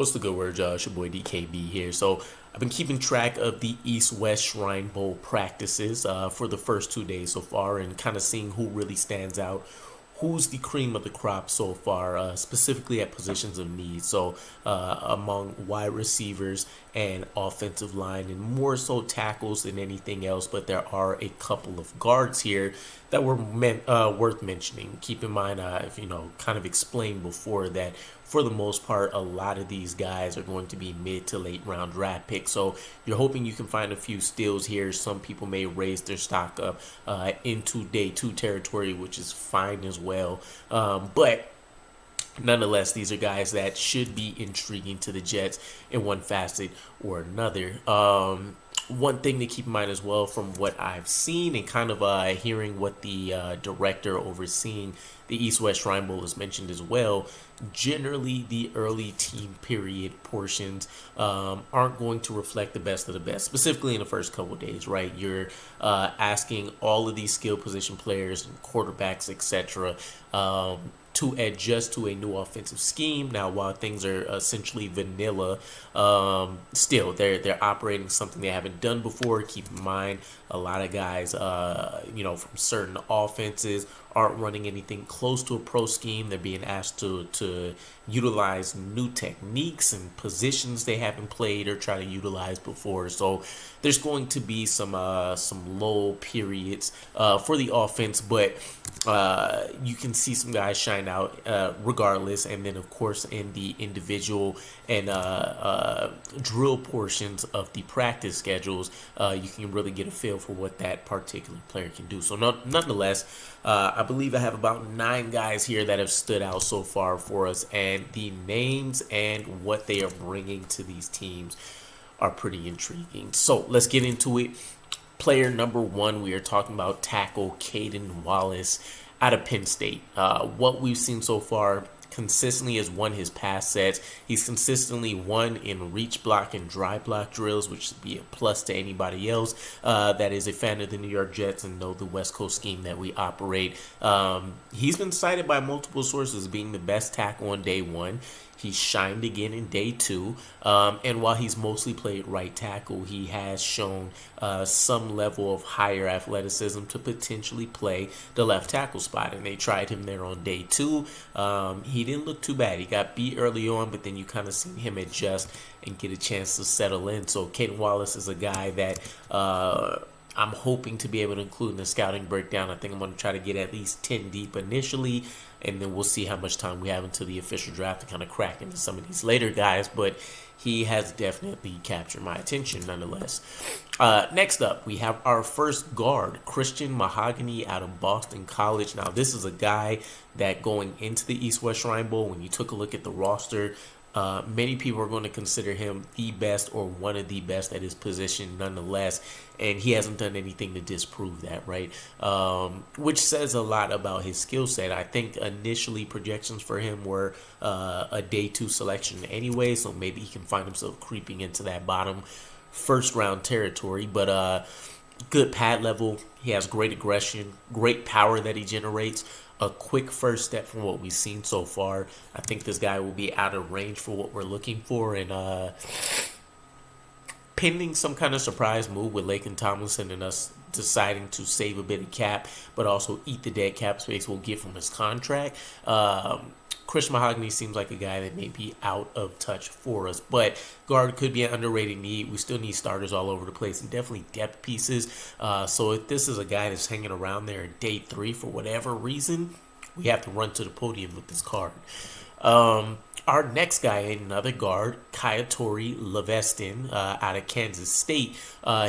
What's the good word, y'all? It's your boy DKB here. So I've been keeping track of the East-West Shrine Bowl practices for the first 2 days so far, and kind of seeing who really stands out, who's the cream of the crop so far, specifically at positions of need. So among wide receivers and offensive line, and more so tackles than anything else. But there are a couple of guards here that were worth mentioning. Keep in mind, if kind of explained before that for the most part, a lot of these guys are going to be mid to late round draft picks. So you're hoping you can find a few steals here. Some people may raise their stock up into day 2 territory, which is fine as well. But nonetheless, these are guys that should be intriguing to the Jets in one facet or another. One thing to keep in mind as well, from what I've seen and kind of hearing what the director overseeing the East-West Shrine Bowl has mentioned as well, generally the early team period portions aren't going to reflect the best of the best, specifically in the first couple of days, right? You're asking all of these skill position players and quarterbacks, etc., to adjust to a new offensive scheme. Now, while things are essentially vanilla, still they're operating something they haven't done before. Keep in mind, a lot of guys, from certain offenses aren't running anything close to a pro scheme. They're being asked to utilize new techniques and positions they haven't played or tried to utilize before. So there's going to be some lull periods for the offense, but you can see some guys shine out regardless. And then, of course, in the individual and drill portions of the practice schedules, you can really get a feel for what that particular player can do. So nonetheless, I believe I have about 9 guys here that have stood out so far for us, and the names and what they are bringing to these teams are pretty intriguing. So let's get into it. Player number 1, we are talking about tackle Caden Wallace out of Penn State. What we've seen so far consistently has won his pass sets. He's consistently won in reach block and dry block drills, which should be a plus to anybody else that is a fan of the New York Jets and know the West Coast scheme that we operate. He's been cited by multiple sources as being the best tackle on day 1. He shined again in day 2, and while he's mostly played right tackle, he has shown some level of higher athleticism to potentially play the left tackle spot, and they tried him there on day 2. He didn't look too bad. He got beat early on, but then you kind of seen him adjust and get a chance to settle in. So Caden Wallace is a guy that I'm hoping to be able to include in the scouting breakdown. I think I'm going to try to get at least 10 deep initially, and then we'll see how much time we have until the official draft to kind of crack into some of these later guys. But he has definitely captured my attention nonetheless. Next up, we have our first guard, Christian Mahogany out of Boston College. Now, this is a guy that going into the East-West Shrine Bowl, when you took a look at the roster, many people are going to consider him the best or one of the best at his position nonetheless, and he hasn't done anything to disprove that, right? Which says a lot about his skill set. I think initially projections for him were a day 2 selection anyway, so maybe he can find himself creeping into that bottom first round territory, but good pad level. He has great aggression, great power that he generates. A quick first step from what we've seen so far. I think this guy will be out of range for what we're looking for. And pending some kind of surprise move with Laken Tomlinson and us deciding to save a bit of cap, but also eat the dead cap space we'll get from his contract, Chris Mahogany seems like a guy that may be out of touch for us, but guard could be an underrated need. We still need starters all over the place and definitely depth pieces. So if this is a guy that's hanging around there in day 3 for whatever reason, we have to run to the podium with this card. Our next guy, another guard, Kayatori Leveston out of Kansas State.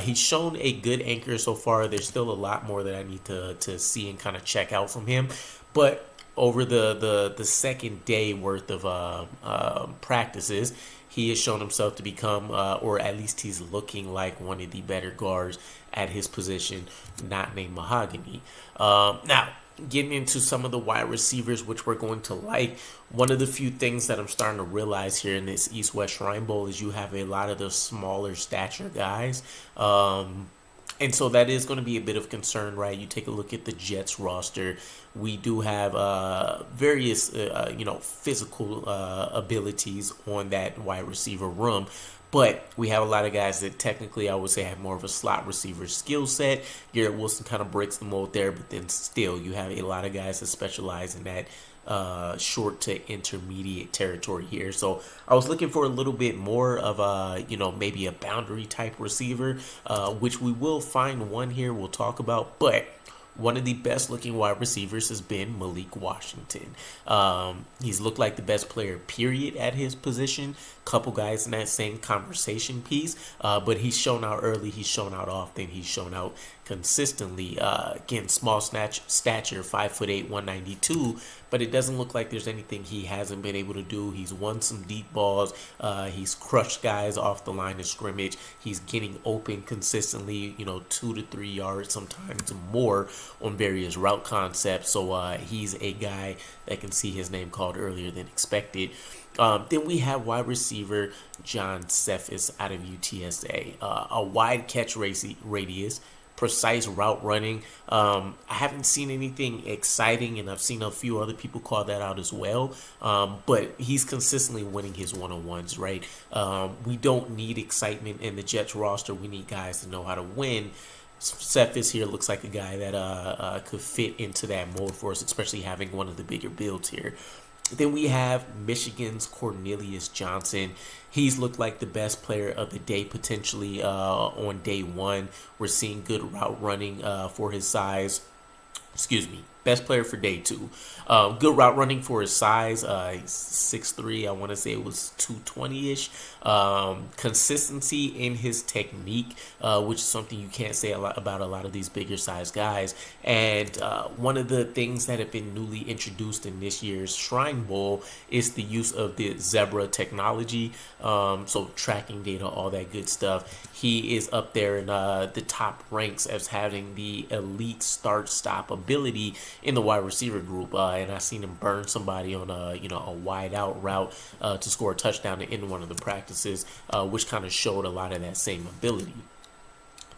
He's shown a good anchor so far. There's still a lot more that I need to see and kind of check out from him, but over the second day worth of practices, he has shown himself to become, or at least he's looking like, one of the better guards at his position, not named Mahogany. Now, getting into some of the wide receivers, which we're going to like, one of the few things that I'm starting to realize here in this East-West Shrine Bowl is you have a lot of the smaller stature guys. And so that is going to be a bit of concern, right? You take a look at the Jets roster. We do have various, physical abilities on that wide receiver room. But we have a lot of guys that technically I would say have more of a slot receiver skill set. Garrett Wilson kind of breaks the mold there, but then still you have a lot of guys that specialize in that short to intermediate territory here. So I was looking for a little bit more of a, maybe a boundary type receiver, which we will find one here we'll talk about. But one of the best looking wide receivers has been Malik Washington. He's looked like the best player, period, at his position. Couple guys in that same conversation piece, but he's shown out early, he's shown out often, he's shown out consistently. Again, small stature, 5'8", 192, but it doesn't look like there's anything he hasn't been able to do. He's won some deep balls, he's crushed guys off the line of scrimmage, he's getting open consistently, 2 to 3 yards, sometimes more on various route concepts. So he's a guy that can see his name called earlier than expected. Then we have wide receiver John Cephas out of UTSA. A wide catch radius, precise route running. I haven't seen anything exciting, and I've seen a few other people call that out as well. But he's consistently winning his one-on-ones, right? We don't need excitement in the Jets roster. We need guys to know how to win. Cephas here looks like a guy that could fit into that mold for us, especially having one of the bigger builds here. Then we have Michigan's Cornelius Johnson. He's looked like the best player of the day potentially on day one. We're seeing good route running for his size. Best player for day two. Good route running for his size. 6'3", I want to say it was 220-ish. Consistency in his technique, which is something you can't say a lot about a lot of these bigger size guys. And one of the things that have been newly introduced in this year's Shrine Bowl is the use of the Zebra technology. So tracking data, all that good stuff. He is up there in the top ranks as having the elite start-stop ability in the wide receiver group, and I seen him burn somebody on a wide out route to score a touchdown in one of the practices, which kind of showed a lot of that same ability.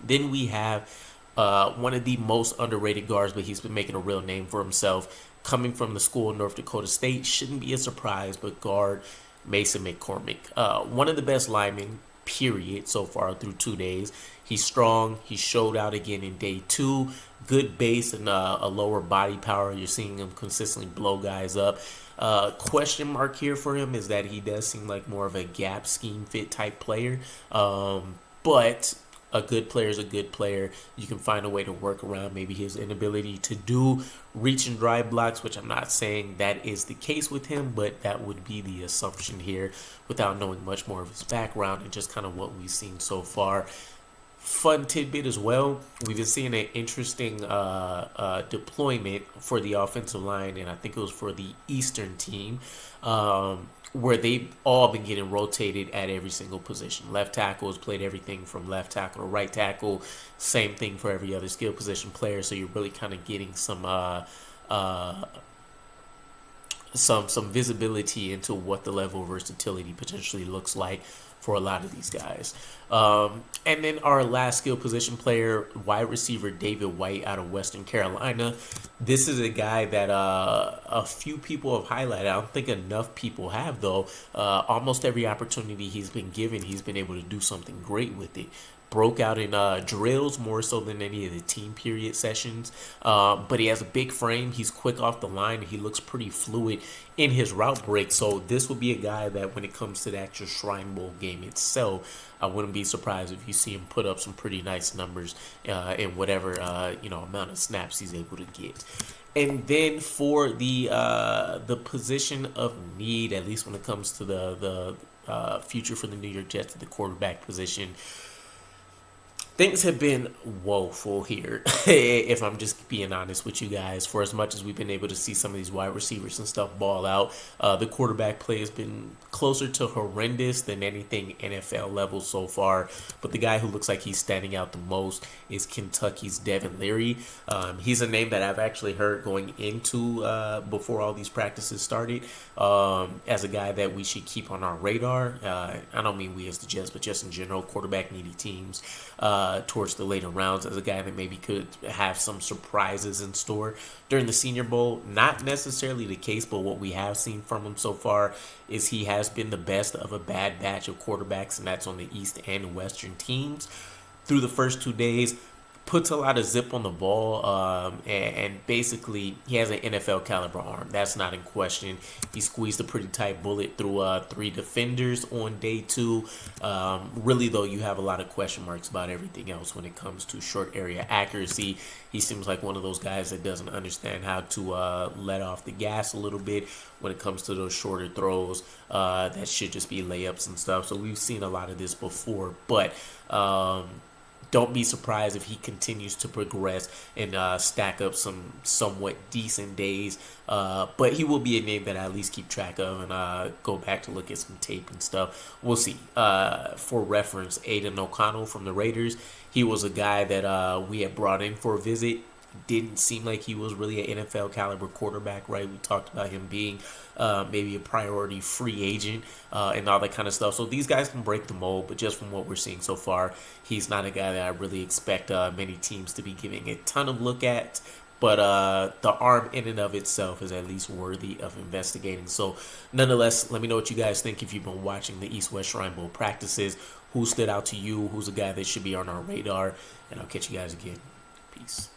Then we have one of the most underrated guards, but he's been making a real name for himself, coming from the school in North Dakota State. Shouldn't be a surprise, but guard Mason McCormick, one of the best linemen, period, so far through 2 days. He's strong. He showed out again in day two. Good base and a lower body power. You're seeing him consistently blow guys up. Question mark here for him is that he does seem like more of a gap scheme fit type player. But a good player is a good player. You can find a way to work around maybe his inability to do reach and drive blocks, which I'm not saying that is the case with him, but that would be the assumption here without knowing much more of his background and just kind of what we've seen so far. Fun tidbit as well, we've been seeing an interesting deployment for the offensive line, and I think it was for the Eastern team, where they've all been getting rotated at every single position. Left tackle has played everything from left tackle to right tackle. Same thing for every other skill position player, so you're really kind of getting some visibility into what the level of versatility potentially looks like for a lot of these guys. And then our last skill position player, wide receiver David White out of Western Carolina. This is a guy that a few people have highlighted. I don't think enough people have, though. Almost every opportunity he's been given, he's been able to do something great with it. Broke out in drills more so than any of the team period sessions. But he has a big frame. He's quick off the line. He looks pretty fluid in his route break. So this would be a guy that when it comes to the actual Shrine Bowl game itself, I wouldn't be surprised if you see him put up some pretty nice numbers in whatever amount of snaps he's able to get. And then for the position of need, at least when it comes to the future for the New York Jets, the quarterback position, things have been woeful here, if I'm just being honest with you guys. For as much as we've been able to see some of these wide receivers and stuff ball out, the quarterback play has been closer to horrendous than anything NFL level so far. But the guy who looks like he's standing out the most is Kentucky's Devin Leary. He's a name that I've actually heard going into before all these practices started as a guy that we should keep on our radar. I don't mean we as the Jets, but just in general, quarterback needy teams. towards the later rounds as a guy that maybe could have some surprises in store during the Senior Bowl. Not necessarily the case, but what we have seen from him so far is he has been the best of a bad batch of quarterbacks, and that's on the East and Western teams. Through the first 2 days, puts a lot of zip on the ball, and basically he has an NFL caliber arm. That's not in question. He squeezed a pretty tight bullet through 3 defenders on day 2. Really, though, you have a lot of question marks about everything else when it comes to short area accuracy. He seems like one of those guys that doesn't understand how to let off the gas a little bit when it comes to those shorter throws. That should just be layups and stuff. So we've seen a lot of this before, but don't be surprised if he continues to progress and stack up some somewhat decent days. But he will be a name that I at least keep track of and go back to look at some tape and stuff. We'll see. For reference, Aiden O'Connell from the Raiders, he was a guy that we had brought in for a visit. Didn't seem like he was really an NFL caliber quarterback, right? We talked about him being maybe a priority free agent and all that kind of stuff. So these guys can break the mold, but just from what we're seeing so far, he's not a guy that I really expect many teams to be giving a ton of look at. But the arm in and of itself is at least worthy of investigating. So nonetheless, let me know what you guys think if you've been watching the East-West Shrine Bowl practices. Who stood out to you? Who's a guy that should be on our radar? And I'll catch you guys again. Peace.